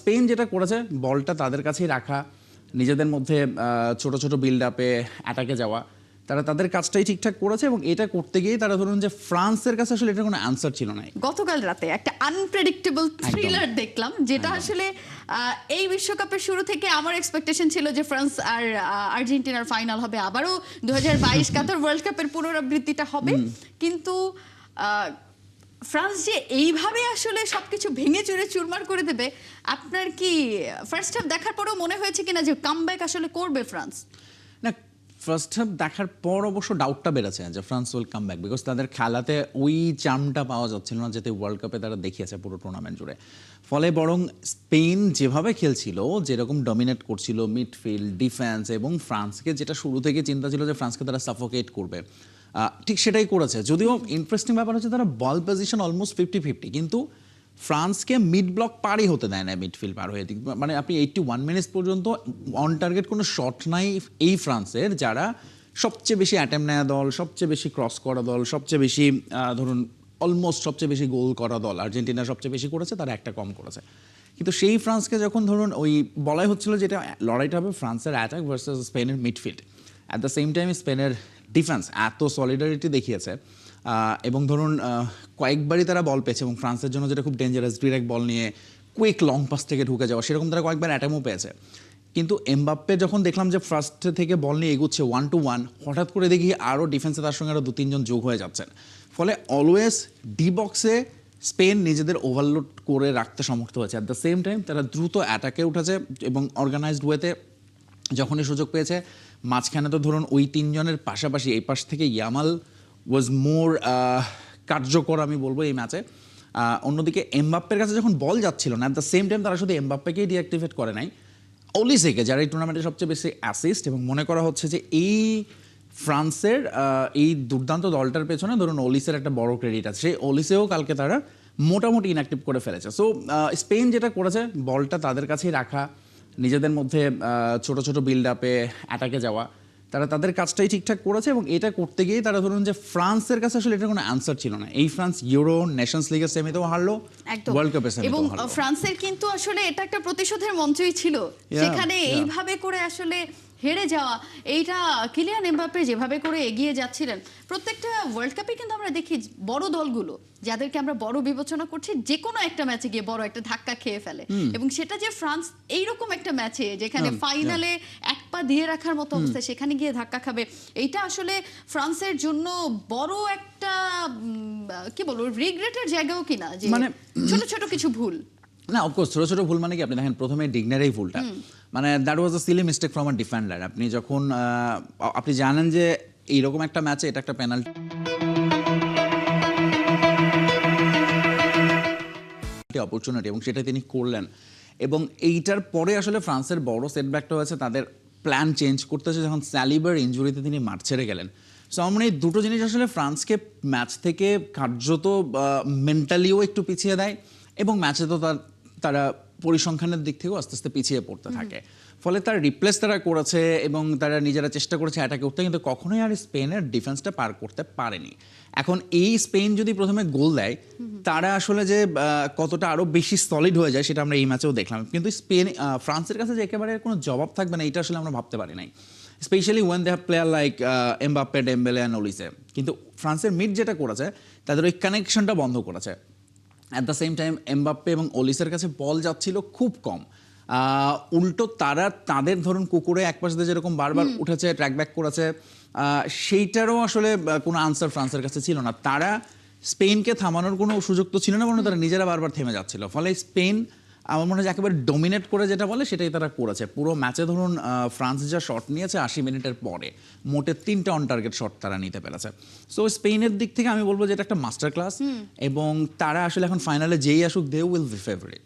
Spain যেটা করেছে বলটা তাদের কাছেই রাখা, নিজেদের মধ্যে ছোট ছোট বিল্ড আপে অ্যাটাকে যাওয়া, তারা তাদের কাজটাই ঠিকঠাক করেছে এবং এটা করতে গিয়ে তারা ধরুন যে ফ্রান্সের কাছে আসলে এটার কোনো অ্যান্সার ছিল না। গতকাল রাতে একটা আনপ্রেডিক্টেবল থ্রিলার দেখলাম, যেটা আসলে এই বিশ্বকাপের শুরু থেকে আমার এক্সপেকটেশন ছিল যে ফ্রান্স আর আর্জেন্টিনার ফাইনাল হবে, আবারও 2022 কাতার ওয়ার্ল্ড কাপের পুনরাবৃত্তিটা হবে, কিন্তু ফ্রান্স যে এইভাবে আসলে সবকিছু ভেঙে চুরে চুরমার করে দেবে, আপনার কি ফার্স্ট হাফ দেখার পরেও মনে হয়েছে কিনা যে কামব্যাক আসলে করবে ফ্রান্স? না, ফার্স্ট হাফ দেখার পর অবশ্য ডাউটটা বেড়েছে যে France will come back, because তাদের খেলাতে ওই চার্মটা পাওয়া যাচ্ছিল না যেতে ওয়ার্ল্ড কাপে তারা দেখিয়েছে পুরো টুর্নামেন্ট জুড়ে। ফলে বরং স্পেন যেভাবে খেলছিল, যেরকম ডমিনেট করছিল মিডফিল্ড, ডিফেন্স, এবং ফ্রান্সকে যেটা শুরু থেকে চিন্তা ছিল যে ফ্রান্সকে তারা সাফোকেট করবে, ঠিক সেটাই করেছে। যদিও ইন্টারেস্টিং ব্যাপার হচ্ছে তারা বল পজিশন অলমোস্ট 50-50, কিন্তু ফ্রান্সকে মিড ব্লক পারই হতে দেয় না মিডফিল্ড পার হয়ে। মানে আপনি 81 মিনিটস পর্যন্ত অন টার্গেট কোনো শট নাই এই ফ্রান্সের, যারা সবচেয়ে বেশি অ্যাটেম্প নেওয়া দল, সবচেয়ে বেশি ক্রস করা দল, সবচেয়ে বেশি ধরুন অলমোস্ট সবচেয়ে বেশি গোল করা দল। আর্জেন্টিনা সবচেয়ে বেশি করেছে, তারা একটা কম করেছে। কিন্তু সেই ফ্রান্সকে যখন ধরুন ওই বলাই হচ্ছিল যেটা লড়াইটা হবে ফ্রান্সের অ্যাটাক ভার্সেস স্পেনের midfield, at the same time স্পেনের ডিফেন্স এত সলিডারিটি দেখিয়েছে এবং ধরুন কয়েকবারই তারা বল পেয়েছে, এবং ফ্রান্সের জন্য যেটা খুব ডেঞ্জারাস, ডিরেক্ট বল নিয়ে কুইক লং পাস থেকে ঢুকে যাওয়া, সেরকম তারা কয়েকবার অ্যাটেম্পও পেয়েছে। কিন্তু এমবাপ্পে যখন দেখলাম যে ফার্স্ট থেকে বল নিয়ে এগুচ্ছে 1-1, হঠাৎ করে দেখি আরও ডিফেন্সে তার সঙ্গে আরও 2-3 জন যোগ হয়ে যাচ্ছেন। ফলে অলওয়েজ ডি বক্সে স্পেন নিজেদের ওভারলোড করে রাখতে সমর্থ হয়েছে। অ্যাট দ্য সেম টাইম তারা দ্রুত অ্যাটাকে উঠেছে এবং অর্গানাইজড ওয়েতে যখনই সুযোগ পেয়েছে, মাঝখানে তো ধরুন ওই 3 জনের পাশাপাশি এই পাশ থেকে ইয়ামাল ওয়াজ মোর কার্যকর আমি বলবো এই ম্যাচে। অন্যদিকে এমবাপ্পের কাছে যখন বল যাচ্ছিল না, অ্যাট দ্য সেম টাইম তারা শুধু এমবাপ্পেকেই ডিঅ্যাক্টিভেট করে নাই, অলিসেকে, যারা এই টুর্নামেন্টে সবচেয়ে বেশি অ্যাসিস্ট, এবং মনে করা হচ্ছে যে এই ফ্রান্সের এই দুর্দান্ত দলটার পেছনে ধরুন অলিসের একটা বড় ক্রেডিট আছে। সেই অলিসেও কালকে তারা মোটামুটি ইনঅ্যাক্টিভ করে ফেলেছে। সো স্পেন যেটা করেছে বলটা তাদের কাছেই রাখা, নিজেদের মধ্যে ছোট ছোট বিল্ড আপে অ্যাটাকে যাওয়া, তারা তাদের কাজটাই ঠিকঠাক করেছে এবং এটা করতে গিয়ে তারা ধরুন যে ফ্রান্সের কাছে আসলে এটার কোনো অ্যান্সার ছিল না। এই ফ্রান্স ইউরো, নেশনস লিগের সেমিতেও হারলো, ওয়ার্ল্ড কাপের সেমিতেও হারলো। এবং ফ্রান্সের কিন্তু আসলে এটা একটা প্রতিশোধের মঞ্চই ছিল, সেখানে এইভাবে করে আসলে হেরে যাওয়া, এইটা কিলিয়ান এমবাপ্পে যেভাবে করে এগিয়ে যাচ্ছিলেন। প্রত্যেকটা ওয়ার্ল্ড কাপে কিন্তু আমরা দেখি বড় দলগুলো যাদেরকে আমরা বড় বিবেচনা করছি, যে কোনো একটা ম্যাচে গিয়ে বড় একটা ধাক্কা খেয়ে ফেলে, এবং সেটা যে ফ্রান্স এইরকম একটা ম্যাচে যেখানে ফাইনালে এক পা দিয়ে রাখার মতো অবস্থা, সেখানে গিয়ে ধাক্কা খাবে, এইটা আসলে ফ্রান্সের জন্য বড় একটা কি বলবো রিগ্রেটের জায়গাও কিনা, যে মানে ছোট ছোট কিছু ভুল না, অফকোর্স ছোট ছোট ভুল মানে কি, আপনি দেখেন প্রথমে ডিগনার এই ভুলটা, মানে that was a Seely mistake from a defender. আপনি যখন আপনি জানেন যে এইরকম একটা ম্যাচে এটা একটা পেনাল্টি অপরচুনিটি, এবং সেটা তিনি করলেন। এবং এইটার পরে আসলে ফ্রান্সের বড় সেটব্যাকটা হয়েছে তাদের প্ল্যান চেঞ্জ করতে হচ্ছে যখন স্যালিবার ইনজুরিতে তিনি মাঠ ছেড়ে গেলেন। সো আমার মনে হয় এই দুটো জিনিস আসলে ফ্রান্সকে ম্যাচ থেকে কার্যত মেন্টালিও একটু পিছিয়ে দেয়, এবং ম্যাচে তো তারা পরিসংখ্যানের দিক থেকেও আস্তে আস্তে পিছিয়ে পড়তে থাকে। ফলে তার রিপ্লেস তারা করেছে এবং তারা নিজেরা চেষ্টা করেছে অ্যাটাকে উঠতে, কিন্তু কখনোই আর স্পেনের ডিফেন্সটা পার করতে পারেনি। এখন এই স্পেন যদি প্রথমে গোল দেয়, তারা আসলে যে কতটা আরও বেশি সলিড হয়ে যায় সেটা আমরা এই ম্যাচেও দেখলাম। কিন্তু ফ্রান্সের কাছে যে একেবারে কোনো জবাব থাকবে না, এটা আসলে আমরা ভাবতে পারি নাই, specially when they have player like Mbappe, Dembele and Olise. কিন্তু ফ্রান্সের মিড যেটা করেছে, তাদের ওই কানেকশনটা বন্ধ করেছে। At the same time Mbappe এবং ওলিসের কাছে বল যাচ্ছিল খুব কম, উল্টো তারা তাদের ধরুন কুকুরে একপাশ দিয়ে যেরকম বারবার উঠেছে, ট্র্যাক ব্যাক করেছে, সেইটারও আসলে কোনো আনসার ফ্রান্সের কাছে ছিল না। তারা স্পেনকে থামানোর কোনো সুযোগ তো ছিল না, বরং তারা নিজেরা বারবার থেমে যাচ্ছিল। ফলে স্পেন আমার মনে হয় একেবারে ডমিনেট করে যেটা বলে সেটাই তারা করেছে। পুরো ম্যাচে ধরুন ফ্রান্স যা শট নিয়েছে 80 মিনিটের পরে, মোটে 3টে অন টার্গেট শট তারা নিতে পেরেছে। সো স্পেনের দিক থেকে আমি বলবো যে এটা একটা মাস্টার ক্লাস, এবং তারা আসলে এখন ফাইনালে যেই আসুক দে উইল বি ফেভারিট।